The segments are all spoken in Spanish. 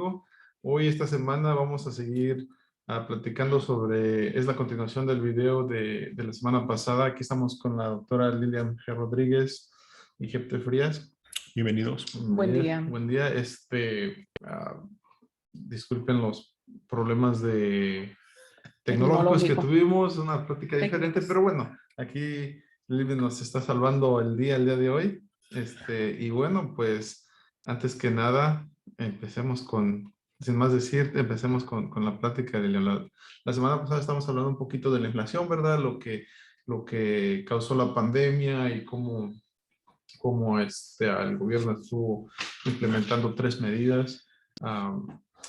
contigo. Hoy, esta semana, vamos a seguir platicando sobre, es la continuación del video de la semana pasada. Aquí estamos con la doctora Lilian G. Rodríguez y Jepte Frías. Bienvenidos. Buen día. Buen día. Disculpen los problemas tecnológicos que tuvimos, una plática diferente, pero bueno, aquí Lilian nos está salvando el día de hoy. Y bueno, pues antes que nada, empecemos sin más decir, empecemos con la plática de la semana pasada. Estamos hablando un poquito de la inflación, ¿verdad? Lo que causó la pandemia y cómo el gobierno estuvo implementando 3 medidas,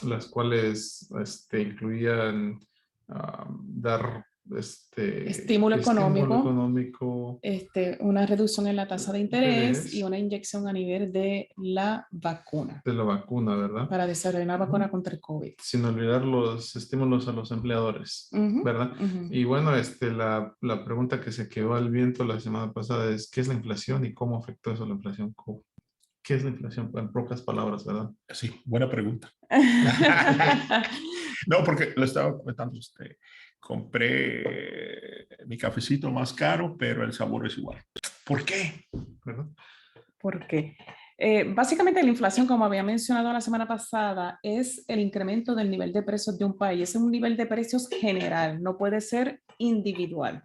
las cuales incluían dar estímulo económico, económico, una reducción en la tasa de interés y una inyección a nivel de la vacuna. De la vacuna, ¿verdad? Para desarrollar una vacuna contra el COVID. Sin olvidar los estímulos a los empleadores, ¿verdad? Y bueno, la pregunta que se quedó al viento la semana pasada es: ¿qué es la inflación y cómo afectó eso la inflación? ¿Qué es la inflación? En pocas palabras, ¿verdad? Sí, buena pregunta. No, porque lo estaba comentando usted. Compré mi cafecito más caro, pero el sabor es igual. ¿Por qué? ¿Verdad? ¿Por qué? Básicamente la inflación, como había mencionado la semana pasada, es el incremento del nivel de precios de un país. Es un nivel de precios general, no puede ser individual.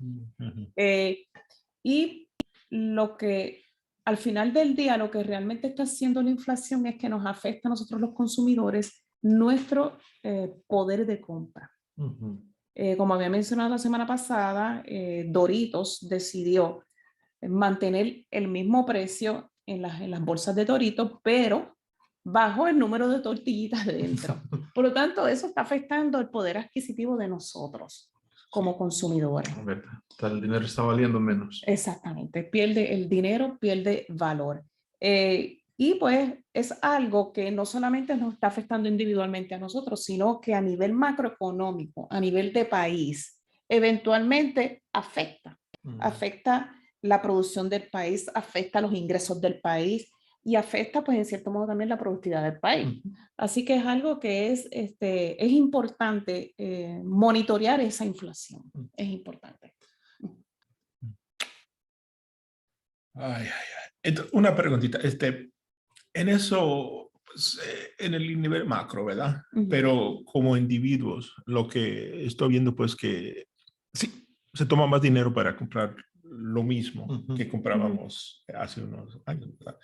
Y lo que al final del día, lo que realmente está haciendo la inflación es que nos afecta a nosotros los consumidores nuestro poder de compra. Como había mencionado la semana pasada, Doritos decidió mantener el mismo precio en las bolsas de Doritos, pero bajó el número de tortillitas dentro. Por lo tanto, eso está afectando el poder adquisitivo de nosotros como consumidores. El dinero está valiendo menos. Exactamente, el dinero pierde valor. Y pues es algo que no solamente nos está afectando individualmente a nosotros, sino que a nivel macroeconómico, a nivel de país, eventualmente afecta la producción del país, afecta los ingresos del país y afecta, pues en cierto modo, también la productividad del país. Así que es algo que es importante monitorear esa inflación. Es importante. Entonces, una preguntita. En eso, pues, en el nivel macro, ¿verdad? Pero como individuos, lo que estoy viendo, pues que sí, se toma más dinero para comprar lo mismo que comprábamos hace unos años, ¿verdad?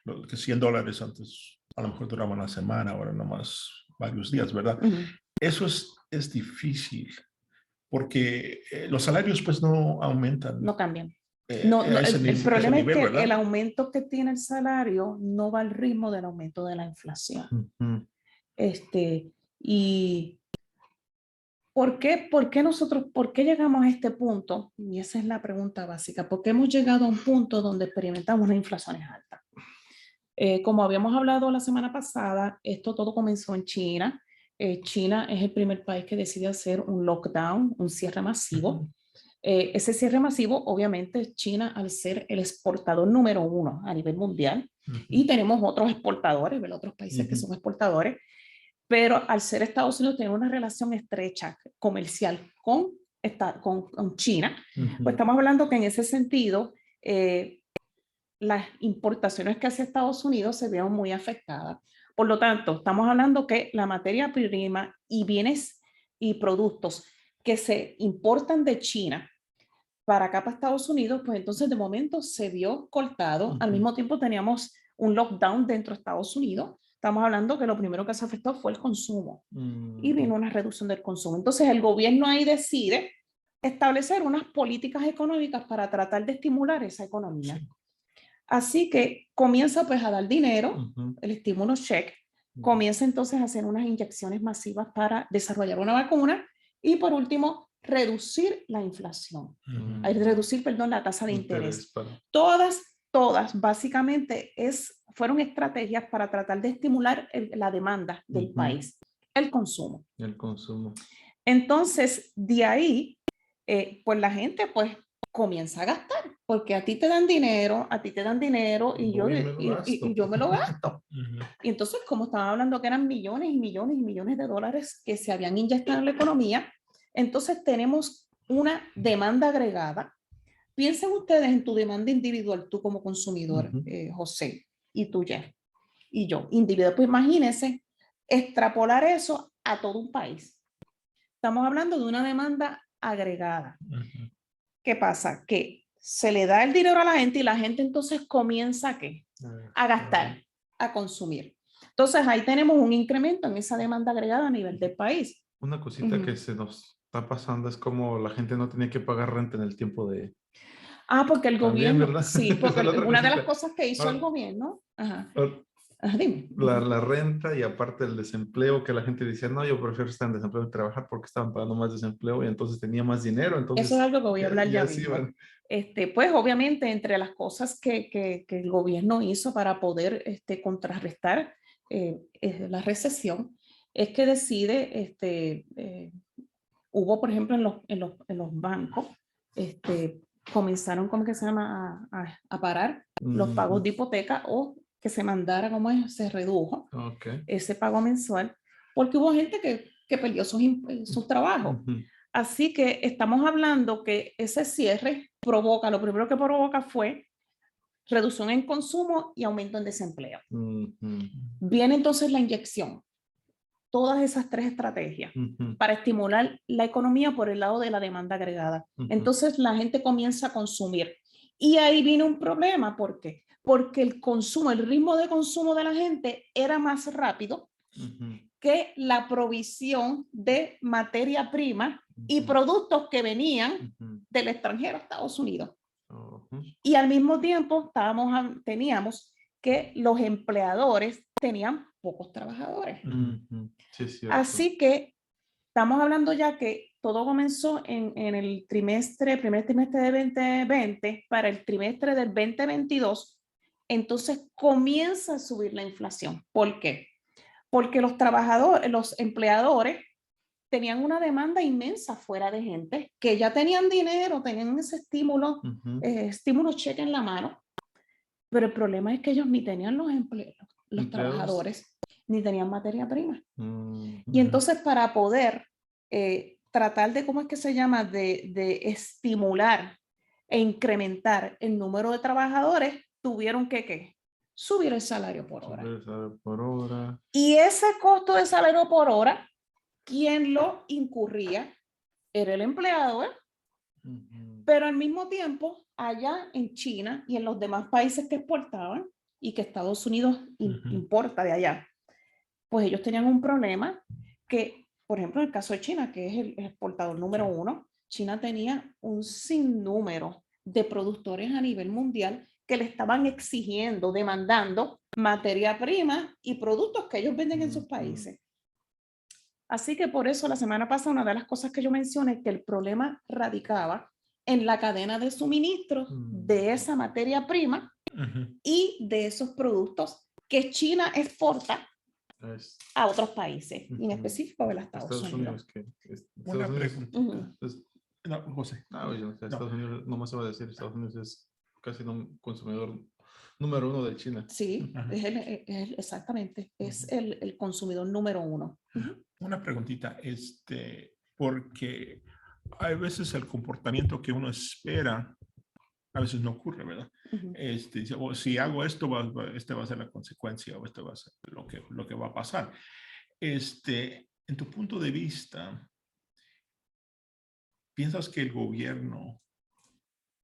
Lo que $100 antes a lo mejor duraba una semana, ahora nomás varios días, ¿verdad? Eso es difícil porque los salarios pues no aumentan. No cambian. El problema es que ¿verdad? El aumento que tiene el salario no va al ritmo del aumento de la inflación. Y ¿por qué llegamos a este punto? Y esa es la pregunta básica. ¿Por qué hemos llegado a un punto donde experimentamos una inflación alta? Como habíamos hablado la semana pasada, esto todo comenzó en China. China es el primer país que decide hacer un lockdown, un cierre masivo. Ese cierre masivo, obviamente, China, al ser el exportador número 1 a nivel mundial, y tenemos otros exportadores, otros países que son exportadores, pero al ser Estados Unidos tener una relación estrecha comercial con China, pues estamos hablando que en ese sentido, las importaciones que hace Estados Unidos se vieron muy afectadas. Por lo tanto, estamos hablando que la materia prima y bienes y productos que se importan de China para acá, para Estados Unidos, pues entonces de momento se vio cortado. Al mismo tiempo teníamos un lockdown dentro de Estados Unidos. Estamos hablando que lo primero que se afectó fue el consumo y vino una reducción del consumo. Entonces el gobierno ahí decide establecer unas políticas económicas para tratar de estimular esa economía. Así que comienza pues a dar dinero, el estímulo check, comienza entonces a hacer unas inyecciones masivas para desarrollar una vacuna y por último reducir la inflación, la tasa de interés. Todas básicamente fueron estrategias para tratar de estimular la demanda del país, el consumo. El consumo. Entonces, de ahí, pues la gente pues comienza a gastar, porque a ti te dan dinero, y yo, Voy y me lo gasto. y yo me lo gasto. Ujú. Y entonces, como estaba hablando que eran millones y millones y millones de dólares que se habían inyectado en la economía, entonces tenemos una demanda agregada. Piensen ustedes en tu demanda individual, tú como consumidor, José, y tú, Jeff, y yo, individual. Pues imagínense extrapolar eso a todo un país. Estamos hablando de una demanda agregada. Ujú. ¿Qué pasa? Que se le da el dinero a la gente y la gente entonces comienza ¿a qué? A gastar, a consumir. Entonces ahí tenemos un incremento en esa demanda agregada a nivel del país. Una cosita que se nos está pasando es como la gente no tenía que pagar renta en el tiempo de... Ah, porque el También, gobierno, ¿verdad? sí, Esa porque es la otra una de las cosita. cosas que hizo el Ahora- gobierno, ajá, ahora, dime. la renta y aparte el desempleo, que la gente decía, no, yo prefiero estar en desempleo y trabajar porque estaban pagando más desempleo y entonces tenía más dinero, Eso es entonces algo que voy a hablar ya sí mismo. van. Pues obviamente entre las cosas que el gobierno hizo para poder contrarrestar la recesión, es que decide, hubo por ejemplo en los bancos, comenzaron, ¿cómo que se llama? A parar los pagos de hipoteca o que se mandara, como es, se redujo ese pago mensual, porque hubo gente que perdió sus trabajos. Así que estamos hablando que ese cierre provoca, lo primero que provoca fue reducción en consumo y aumento en desempleo. Viene entonces la inyección, todas esas tres estrategias para estimular la economía por el lado de la demanda agregada. Entonces la gente comienza a consumir. Y ahí viene un problema, ¿por qué? Porque el consumo, el ritmo de consumo de la gente era más rápido que la provisión de materia prima y productos que venían del extranjero a Estados Unidos. Y al mismo tiempo teníamos que los empleadores tenían pocos trabajadores. Sí, es cierto. Así que estamos hablando ya que todo comenzó en el primer trimestre de 2020 para el trimestre del 2022. Entonces comienza a subir la inflación. ¿Por qué? Porque los trabajadores, los empleadores tenían una demanda inmensa fuera de gente que ya tenían dinero, tenían ese estímulo, estímulo cheque en la mano, pero el problema es que ellos ni tenían los trabajadores, ni tenían materia prima. Y entonces para poder tratar de, ¿cómo es que se llama? De estimular e incrementar el número de trabajadores, tuvieron que ¿qué? Subir el salario por hora. Subir el salario por hora. Y ese costo de salario por hora, quien lo incurría era el empleado, pero al mismo tiempo, allá en China y en los demás países que exportaban y que Estados Unidos importa de allá, pues ellos tenían un problema que, por ejemplo, en el caso de China, que es el exportador número uno, China tenía un sinnúmero de productores a nivel mundial que le estaban exigiendo, demandando materia prima y productos que ellos venden en sus países. Así que por eso la semana pasada una de las cosas que yo mencioné que el problema radicaba en la cadena de suministro de esa materia prima y de esos productos que China exporta a otros países, y en específico a los Estados Unidos. Una pregunta. No, José. Estados Unidos, no más se va a decir, Estados Unidos es casi un consumidor número uno de China. Sí, exactamente, es el consumidor número uno. Una preguntita, porque hay veces el comportamiento que uno espera, a veces no ocurre, ¿verdad? Si hago esto, esta va a ser la consecuencia o esto va a ser lo que va a pasar. En tu punto de vista, ¿piensas que el gobierno,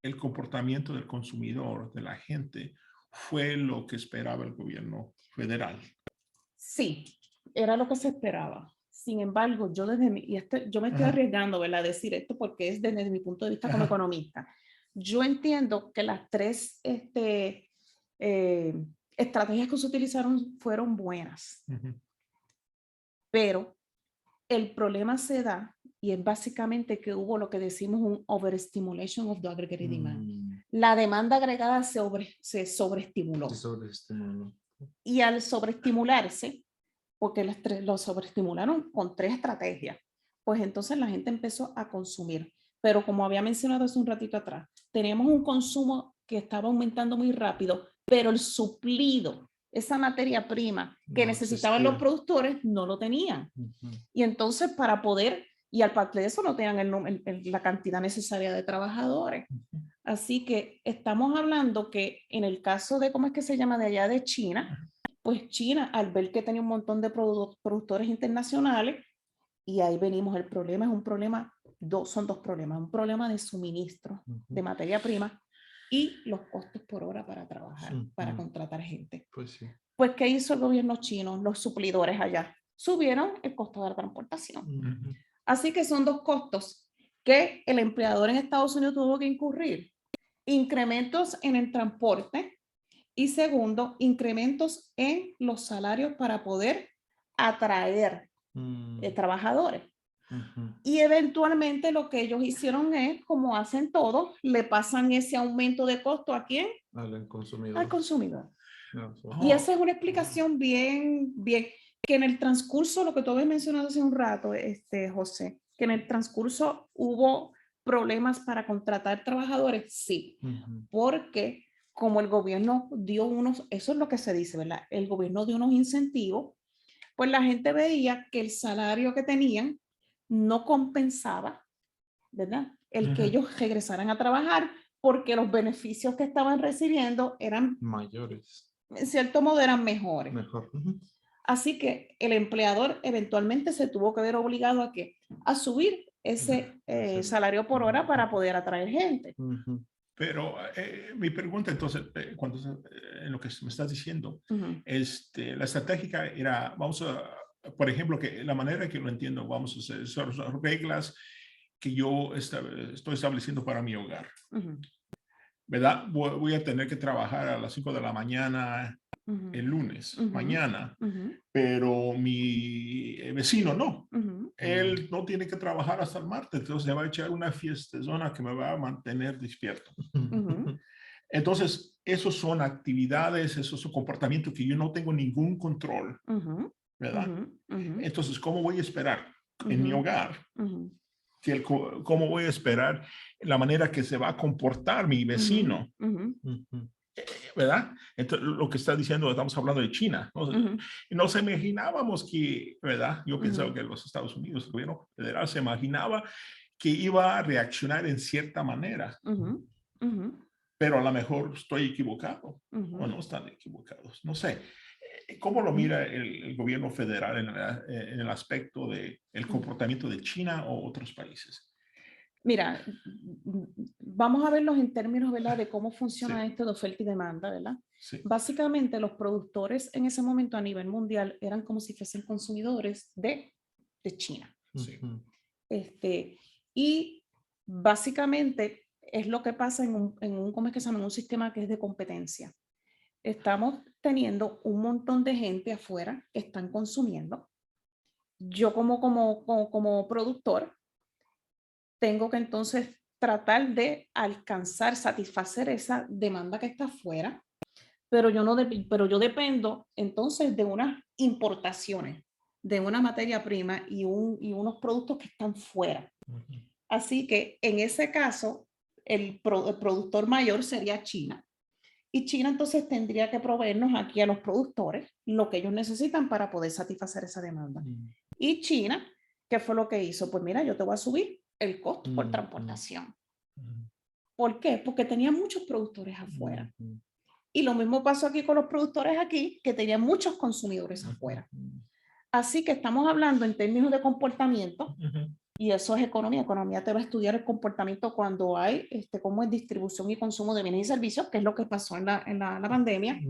el comportamiento del consumidor, de la gente, fue lo que esperaba el gobierno federal? Sí, era lo que se esperaba. Sin embargo, yo yo me estoy arriesgando, ¿verdad? A decir esto porque es desde mi punto de vista como economista. Yo entiendo que las tres estrategias que se utilizaron fueron buenas, pero el problema se da y es básicamente que hubo lo que decimos un overstimulation of the aggregate demand. La demanda agregada se sobreestimuló. Y al sobreestimularse, porque lo sobreestimularon con tres estrategias, pues entonces la gente empezó a consumir. pero como había mencionado hace un ratito atrás, teníamos un consumo que estaba aumentando muy rápido, pero el suplido, esa materia prima que No necesitaban los existía. productores, no lo tenían. Y entonces para poder, y aparte de eso no tenían la cantidad necesaria de trabajadores. Así que estamos hablando que en el caso de, ¿cómo es que se llama? De allá de China, pues China, al ver que tenía un montón de productores internacionales, y ahí venimos, el problema es un problema, son dos problemas, un problema de suministro de materia prima y los costos por hora para trabajar, para contratar gente. Pues sí. Pues, ¿qué hizo el gobierno chino? Los suplidores allá subieron el costo de la transportación. Así que son dos costos que el empleador en Estados Unidos tuvo que incurrir. Incrementos en el transporte y segundo, incrementos en los salarios para poder atraer trabajadores. Y eventualmente lo que ellos hicieron es, como hacen todos, le pasan ese aumento de costo ¿a quién? Al consumidor. Al consumidor. No, so- Y esa es una explicación bien, que en el transcurso, lo que tú habías mencionado hace un rato, José, que en el transcurso hubo problemas para contratar trabajadores, sí, porque como el gobierno dio unos, eso es lo que se dice, ¿verdad? El gobierno dio unos incentivos, pues la gente veía que el salario que tenían no compensaba, ¿verdad? El que ellos regresaran a trabajar porque los beneficios que estaban recibiendo eran mayores. en cierto modo eran mejores. Mejor. Así que el empleador eventualmente se tuvo que ver obligado a ¿qué? A subir ese salario por hora para poder atraer gente. Pero mi pregunta entonces, en lo que me estás diciendo, la estratégica era, vamos a, por ejemplo, que la manera que lo entiendo, vamos a hacer son reglas que yo estoy estableciendo para mi hogar. ¿Verdad? Voy a tener que trabajar a las 5 de la mañana el lunes, mañana, pero mi vecino no. Él no tiene que trabajar hasta el martes, entonces se va a echar una fiestezona que me va a mantener despierto. Entonces, esos son actividades, esos son comportamientos que yo no tengo ningún control, ¿verdad? Entonces, ¿cómo voy a esperar en mi hogar? ¿Cómo voy a esperar la manera que se va a comportar mi vecino? ¿Verdad? Entonces, lo que está diciendo, estamos hablando de China. Nos imaginábamos que, ¿verdad? Yo pensaba que los Estados Unidos, el gobierno federal, se imaginaba que iba a reaccionar en cierta manera. Pero a lo mejor estoy equivocado o no están equivocados. No sé. ¿Cómo lo mira el gobierno federal en el aspecto del comportamiento de China o otros países? Mira, vamos a verlos en términos, ¿verdad?, de cómo funciona esto de oferta y demanda, ¿verdad? Sí. Básicamente, los productores en ese momento a nivel mundial eran como si fuesen consumidores de China. Sí. Y básicamente es lo que pasa en un, ¿cómo es que se llama? En un sistema que es de competencia. Estamos teniendo un montón de gente afuera que están consumiendo. Yo como productor tengo que entonces tratar de alcanzar, satisfacer esa demanda que está afuera, pero yo dependo entonces de unas importaciones, de una materia prima y unos productos que están fuera. Así que en ese caso, el productor mayor sería China. Y China entonces tendría que proveernos aquí a los productores lo que ellos necesitan para poder satisfacer esa demanda. Y China, ¿qué fue lo que hizo? Pues mira, yo te voy a subir el costo por transportación. ¿Por qué? Porque tenía muchos productores afuera. Y lo mismo pasó aquí con los productores aquí, que tenían muchos consumidores afuera. Así que estamos hablando en términos de comportamiento, y eso es economía. Economía te va a estudiar el comportamiento cuando hay cómo es distribución y consumo de bienes y servicios, que es lo que pasó en la pandemia.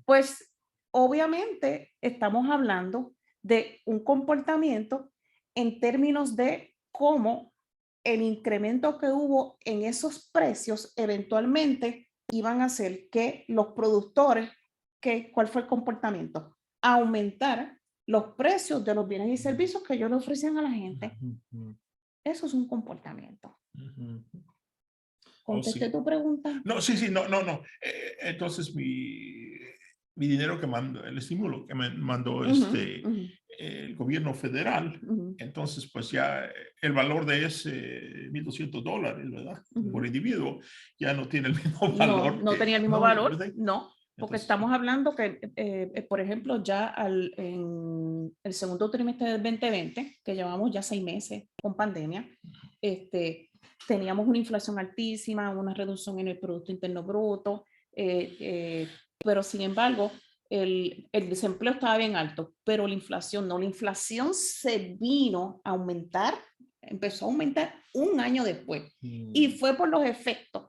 Pues obviamente estamos hablando de un comportamiento en términos de cómo el incremento que hubo en esos precios eventualmente iban a hacer que los productores, ¿cuál fue el comportamiento? Aumentar los precios de los bienes y servicios que ellos le ofrecían a la gente. Eso es un comportamiento. ¿Contesté tu pregunta? No, sí, no. Entonces, mi dinero que mandó, el estímulo que me mandó el gobierno federal, entonces pues ya el valor de ese $1,200, ¿verdad? Por individuo, ya no tiene el mismo valor. No tenía el mismo valor, no. Porque Entonces, estamos hablando que, por ejemplo, ya en el segundo trimestre del 2020, que llevamos ya 6 meses con pandemia, teníamos una inflación altísima, una reducción en el Producto Interno Bruto, pero sin embargo, el desempleo estaba bien alto, pero la inflación no. La inflación se vino a aumentar, empezó a aumentar un año después, y fue por los efectos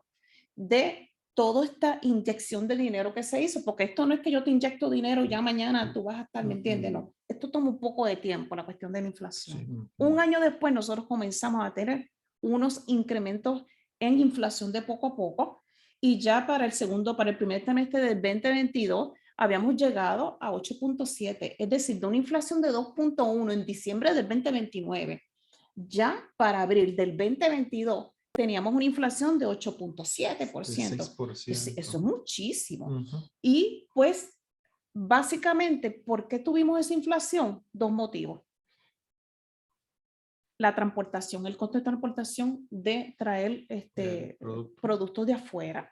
de toda esta inyección de dinero que se hizo, porque esto no es que yo te inyecto dinero y ya mañana tú vas a estar, ¿me entiendes? No, esto toma un poco de tiempo, la cuestión de la inflación. sí. Un año después nosotros comenzamos a tener unos incrementos en inflación de poco a poco, y ya para el primer trimestre del 2022 habíamos llegado a 8.7, es decir, de una inflación de 2.1 en diciembre del 2029. Ya para abril del 2022 teníamos una inflación de 8.7%. 6%. Eso es muchísimo. Y pues, básicamente, ¿por qué tuvimos esa inflación? 2 motivos. La transportación, el costo de transportación de traer productos de afuera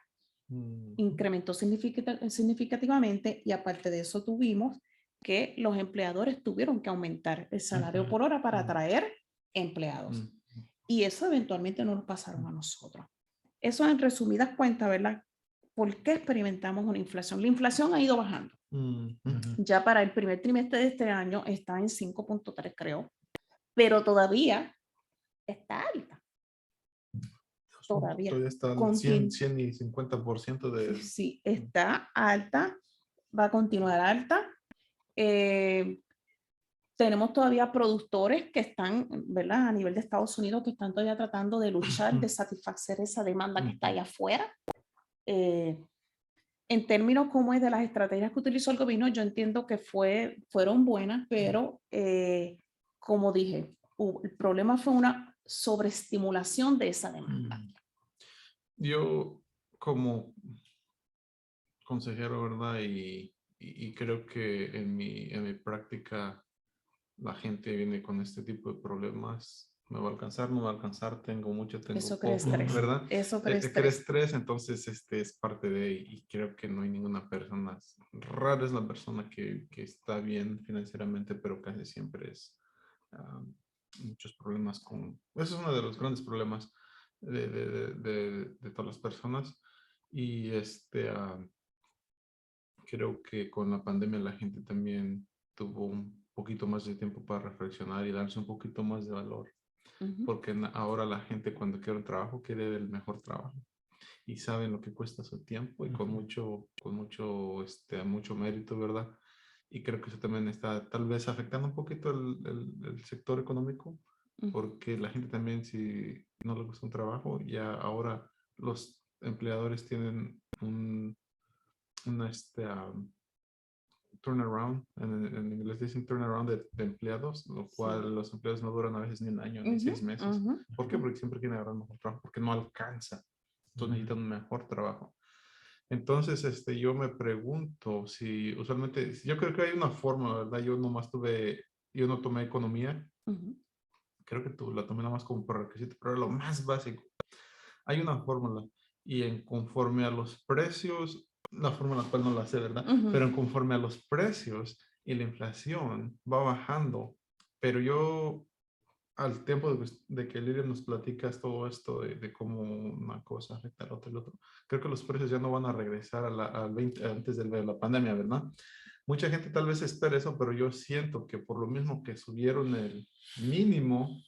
incrementó significativamente, y aparte de eso tuvimos que los empleadores tuvieron que aumentar el salario por hora para atraer empleados. Y eso eventualmente no nos pasaron a nosotros. Eso en resumidas cuentas, ¿verdad? ¿Por qué experimentamos una inflación? La inflación ha ido bajando. Ya para el primer trimestre de este año está en 5.3, creo, pero todavía está alta. Todavía está al 100 y 50% de... Sí, está alta, va a continuar alta. Tenemos todavía productores que están, ¿verdad? A nivel de Estados Unidos, que están todavía tratando de luchar, de satisfacer esa demanda que está allá afuera. En términos como es de las estrategias que utilizó el gobierno, yo entiendo que fueron buenas, pero como dije, el problema fue una sobreestimulación de esa demanda. Yo como consejero, ¿verdad? Y creo que en mi práctica la gente viene con este tipo de problemas. ¿Me va a alcanzar? ¿No me va a alcanzar? Tengo mucho, tengo Eso poco, estrés, ¿verdad? Eso crea estrés, entonces es parte de, y creo que no hay ninguna persona, rara es la persona que está bien financieramente, pero casi siempre es muchos problemas con, eso es uno de los grandes problemas de todas las personas, y creo que con la pandemia la gente también tuvo un poquito más de tiempo para reflexionar y darse un poquito más de valor. Porque ahora la gente cuando quiere un trabajo quiere el mejor trabajo y saben lo que cuesta su tiempo y con mucho mérito, ¿verdad? Y creo que eso también está tal vez afectando un poquito el sector económico, porque la gente también, si no le gusta un trabajo, ya ahora los empleadores tienen turnaround, en inglés dicen turnaround de empleados, lo cual los empleados no duran a veces ni un año, ni 6 meses. ¿Por qué? Porque siempre quieren agarrar un mejor trabajo, porque no alcanza. Entonces necesitan un mejor trabajo. Entonces, yo me pregunto si usualmente, yo creo que hay una forma, ¿verdad? Yo no tomé economía. Creo que tú la tomé nada más como por requisito, pero lo más básico. Hay una fórmula y conforme a los precios, la forma en la cual no la sé, ¿verdad? Pero conforme a los precios y la inflación va bajando, pero yo al tiempo de que Lidia nos platicas todo esto de cómo una cosa afecta a la otra y el otro, creo que los precios ya no van a regresar al 20, antes de la pandemia, ¿verdad? Mucha gente tal vez espera eso, pero yo siento que por lo mismo que subieron el mínimo,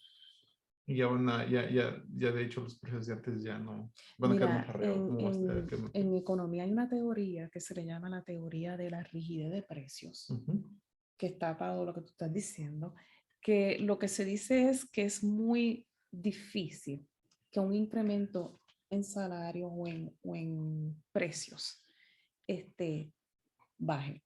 y ya de hecho los precios de antes ya no van a quedar más arriba. En economía hay una teoría que se le llama la teoría de la rigidez de precios, que está atado a lo que tú estás diciendo, que lo que se dice es que es muy difícil que un incremento en salario o en precios baje,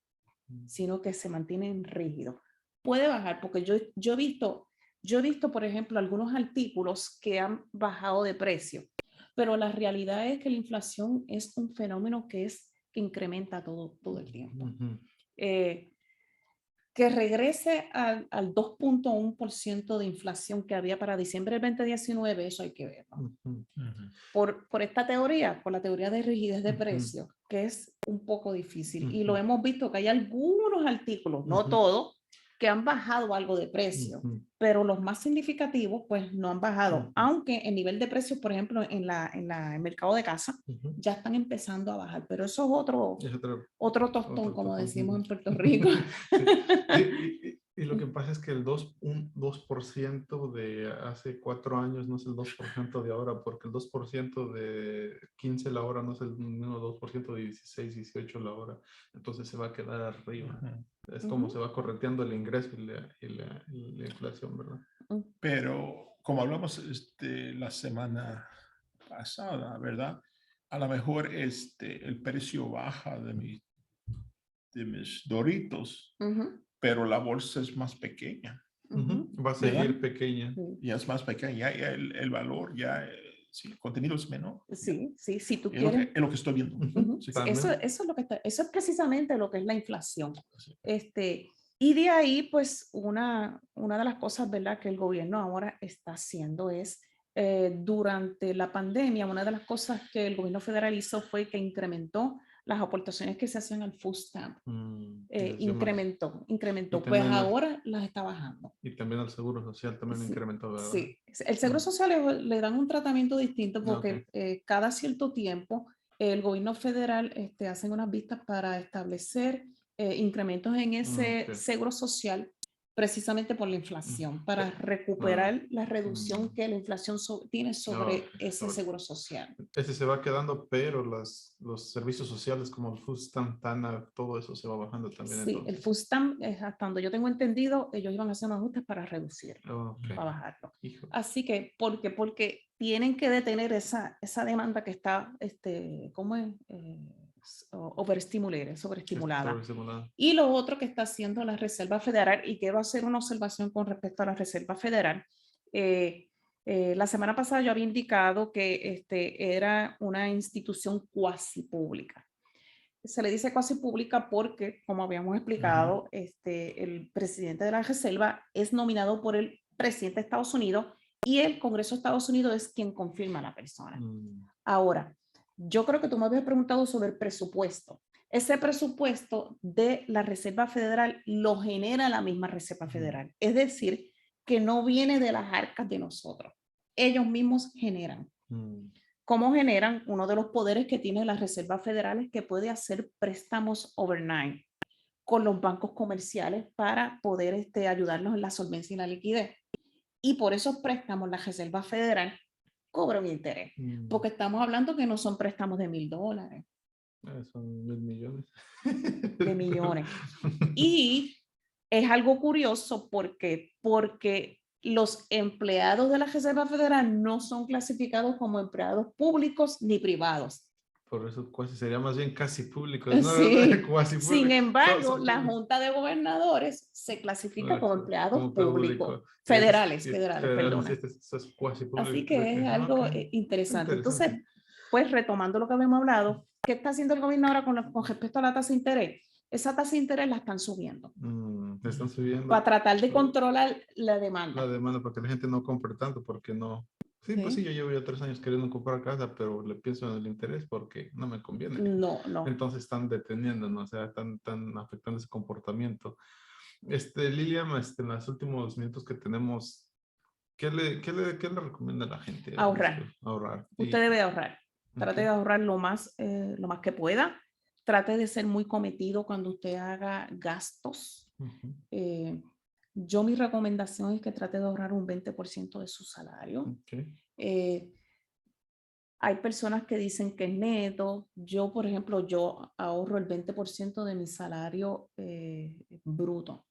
sino que se mantienen rígidos. Puede bajar, porque yo he visto, por ejemplo, algunos artículos que han bajado de precio, pero la realidad es que la inflación es un fenómeno que es que incrementa todo el tiempo. Ujú. Que regrese al 2.1% de inflación que había para diciembre del 2019, eso hay que verlo. Ujú. Por esta teoría, por la teoría de rigidez de Ujú. precios, que es un poco difícil. Y Ujú. lo hemos visto que hay algunos artículos, no Ujú. todos, que han bajado algo de precio, Ujú. pero los más significativos pues no han bajado, Ujú. aunque el nivel de precios, por ejemplo, en el mercado de casa, Ujú. ya están empezando a bajar, pero eso es Es otro tostón, otro como tostón. decimos Ujú. en Puerto Rico. Sí, sí, y lo que pasa es que un 2% de hace 4 años no es el 2% de ahora, porque el 2% de 15 la hora no es el mismo 2% de 16, 18 la hora. Entonces se va a quedar arriba. Es como se va correteando el ingreso y la inflación, ¿verdad? Pero como hablamos la semana pasada, ¿verdad? A lo mejor el precio baja de mis Doritos, pero la bolsa es más pequeña, Ujú. Va a ¿verdad? seguir pequeña. Ya es más pequeña, ya el valor, sí, el contenido es menor. Sí, sí, si tú Es lo quieres. es lo que estoy viendo. Ujú. Sí. Eso es lo que eso es precisamente lo que es la inflación. Y de ahí, pues, una de las cosas, ¿verdad?, que el gobierno ahora está haciendo es, durante la pandemia, una de las cosas que el gobierno federal hizo fue que incrementó las aportaciones que se hacían al food stamp. Les dio más. Incrementó, Y pues también ahora las está bajando. y también el seguro social también Sí, incrementó, ¿verdad? sí. El seguro social le dan un tratamiento distinto porque Ok. cada cierto tiempo el gobierno federal hacen unas vistas para establecer incrementos en ese Ok. seguro social precisamente por la inflación, para recuperar la reducción que la inflación tiene sobre ese seguro social. Ese se va quedando, pero los servicios sociales como el food stamp, TANA, todo eso se va bajando también Sí, el entonces. food stamp, hasta donde yo tengo entendido, ellos iban a hacer unos ajustes para reducirlo, Ok. para bajarlo. Hijo. Así que, porque tienen que detener esa demanda que está, ¿cómo es? Sobreestimulada. Sobreestimulado. Y lo otro que está haciendo la Reserva Federal, y quiero hacer una observación con respecto a la Reserva Federal. La semana pasada yo había indicado que era una institución cuasi pública. Se le dice cuasi pública porque, como habíamos explicado, el presidente de la Reserva es nominado por el presidente de Estados Unidos y el Congreso de Estados Unidos es quien confirma a la persona. Ahora, yo creo que tú me habías preguntado sobre el presupuesto. Ese presupuesto de la Reserva Federal lo genera la misma Reserva Federal. Es decir, que no viene de las arcas de nosotros. Ellos mismos generan. ¿Cómo generan? Uno de los poderes que tiene la Reserva Federal es que puede hacer préstamos overnight con los bancos comerciales para poder ayudarnos en la solvencia y la liquidez. Y por esos préstamos la Reserva Federal cobra un interés, porque estamos hablando que no son préstamos de $1,000. Son 1,000 millones. De millones. Y es algo curioso porque los empleados de la Reserva Federal no son clasificados como empleados públicos ni privados. Por eso sería más bien casi público, ¿no? Sí. Cuasi Sin público. embargo, la Junta de Gobernadores se clasifica como empleados públicos, federales, perdona. Eso es cuasi público. Así que es algo interesante. Entonces, pues retomando lo que habíamos hablado, ¿qué está haciendo el gobierno ahora con respecto a la tasa de interés? Esa tasa de interés la están subiendo. Están subiendo. Para tratar de controlar la demanda. La demanda, porque la gente no compre tanto, porque no. Sí, pues sí, yo llevo ya 3 años queriendo comprar casa, pero le pienso en el interés porque no me conviene. No. Entonces están deteniendo, ¿no? O sea, están afectando ese comportamiento. Lilian, en los últimos minutos que tenemos, ¿qué le recomienda a la gente? Ahorrar. Ahorrar. Usted debe ahorrar. Trate de ahorrar lo más que pueda. Trate de ser muy cometido cuando usted haga gastos. Yo mi recomendación es que trate de ahorrar un 20% de su salario. Hay personas que dicen que es neto. Yo, por ejemplo, yo ahorro el 20% de mi salario bruto.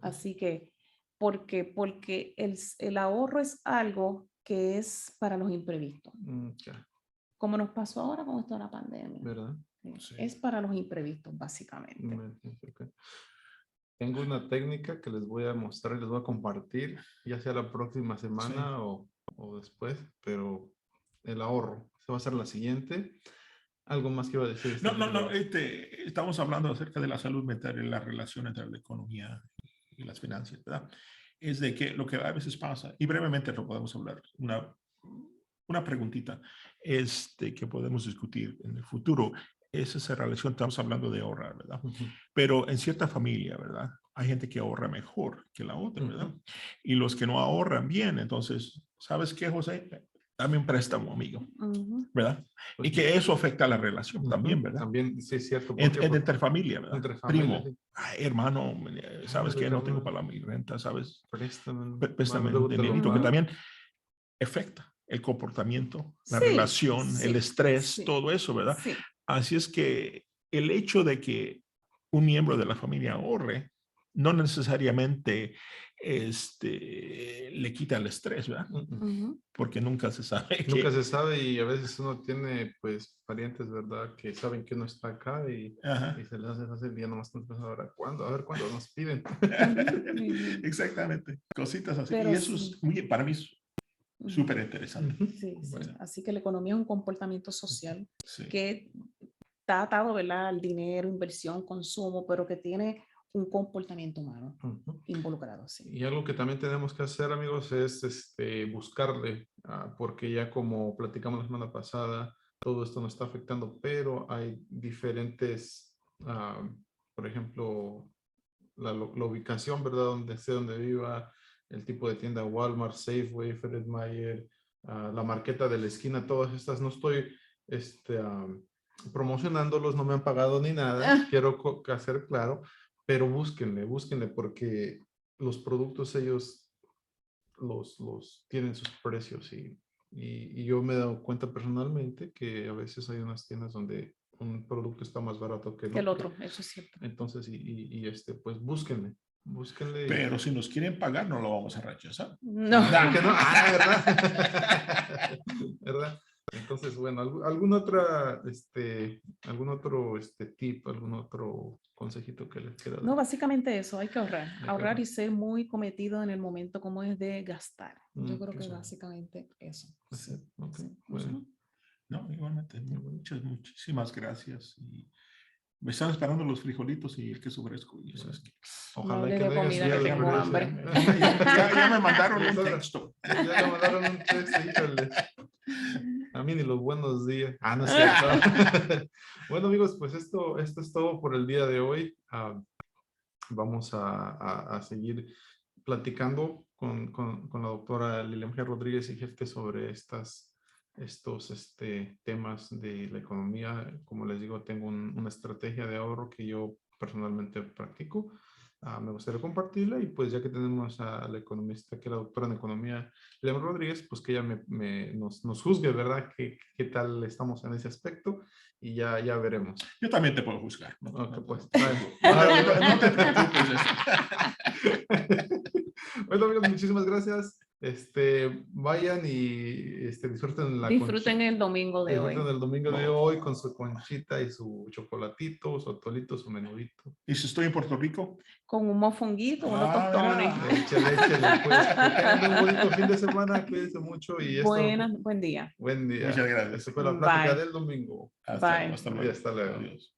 Así que, porque el ahorro es algo que es para los imprevistos. Como nos pasó ahora con esto de la pandemia. ¿Verdad? Sí. Es para los imprevistos, básicamente. Tengo una técnica que les voy a mostrar y les voy a compartir, ya sea la próxima semana o después, pero el ahorro. Esa va a ser la siguiente. Algo más que iba a decir. No, estamos hablando acerca de la salud mental y la relación entre la economía y las finanzas, ¿verdad? Es de que lo que a veces pasa, y brevemente lo podemos hablar, una preguntita que podemos discutir en el futuro, es esa relación, estamos hablando de ahorrar, ¿verdad? Pero en cierta familia, ¿verdad? Hay gente que ahorra mejor que la otra, ¿verdad? Y los que no ahorran bien, entonces, ¿sabes qué, José? Dame un préstamo, amigo, ¿verdad? Pues, y que eso afecta a la relación también, ¿verdad? También, sí, es cierto. Entre familia, ¿verdad? Entre familia, Primo, sí. ay, hermano, ¿sabes qué? No tengo para mi renta, ¿sabes? Préstame un dinerito, que también afecta el comportamiento, la relación, el estrés, todo eso, ¿verdad? Sí. Así es que el hecho de que un miembro de la familia ahorre no necesariamente le quita el estrés, ¿verdad? Porque nunca se sabe. Nunca se sabe y a veces uno tiene pues parientes, ¿verdad? Que saben que uno está acá y se les hace fácil y ya nomás están pensando, a ver cuándo nos piden. Exactamente, cositas así. Pero y eso es para mí súper interesante. Sí. Así que la economía es un comportamiento social Sí. que está atado, ¿verdad?, al dinero, inversión, consumo, pero que tiene un comportamiento humano involucrado. Sí. Y algo que también tenemos que hacer, amigos, es buscarle, porque ya como platicamos la semana pasada, todo esto nos está afectando, pero hay diferentes, por ejemplo, la ubicación, ¿verdad? Donde viva, el tipo de tienda, Walmart, Safeway, Fred Meyer, la marqueta de la esquina, todas estas, no estoy promocionándolos, no me han pagado ni nada, quiero hacer claro, pero búsquenle, porque los productos ellos los tienen sus precios y yo me he dado cuenta personalmente que a veces hay unas tiendas donde un producto está más barato que el otro. Eso es cierto. Entonces, pues búsquenle. Pero si nos quieren pagar, no lo vamos a rechazar. No. ¿Por qué no? ¿Verdad? ¿Verdad? Entonces, bueno, algún otro tip, algún otro consejito que les quiera dar. No, básicamente eso, hay que ahorrar y ser muy cometido en el momento como es de gastar. Yo creo que básicamente eso. Sí. Okay. Sí. Bueno. No, igualmente, muchísimas gracias. Y me están esperando los frijolitos y el queso fresco. Y eso es que, ojalá no que le dé comida, que tengo hambre. Ya me mandaron un texto. Ya me mandaron un texto, híjole. A mí ni los buenos días. No es cierto. Bueno, amigos, pues esto es todo por el día de hoy. Vamos a seguir platicando con la doctora Lilian G. Rodríguez y Jefte sobre estos temas de la economía. Como les digo, tengo una estrategia de ahorro que yo personalmente practico. Me gustaría compartirla y pues ya que tenemos a la economista, que es la doctora en economía, Lilian Rodríguez, pues que ella nos juzgue, ¿verdad? ¿Qué tal estamos en ese aspecto? Y ya veremos. Yo también te puedo juzgar. Pues. No te preocupes. Bueno, amigos, muchísimas gracias. Vayan y disfruten el domingo de hoy. Disfruten el domingo de hoy con su conchita y su chocolatito, su atolito, su menudito. ¿Y si estoy en Puerto Rico? Con un mofonguito, unos tostones. Échale, pues. Que tengan un bonito fin de semana, cuídense mucho. Buen día. Buen día. Muchas gracias. Esta fue la plática del domingo. Hasta luego. Hasta luego. Adiós.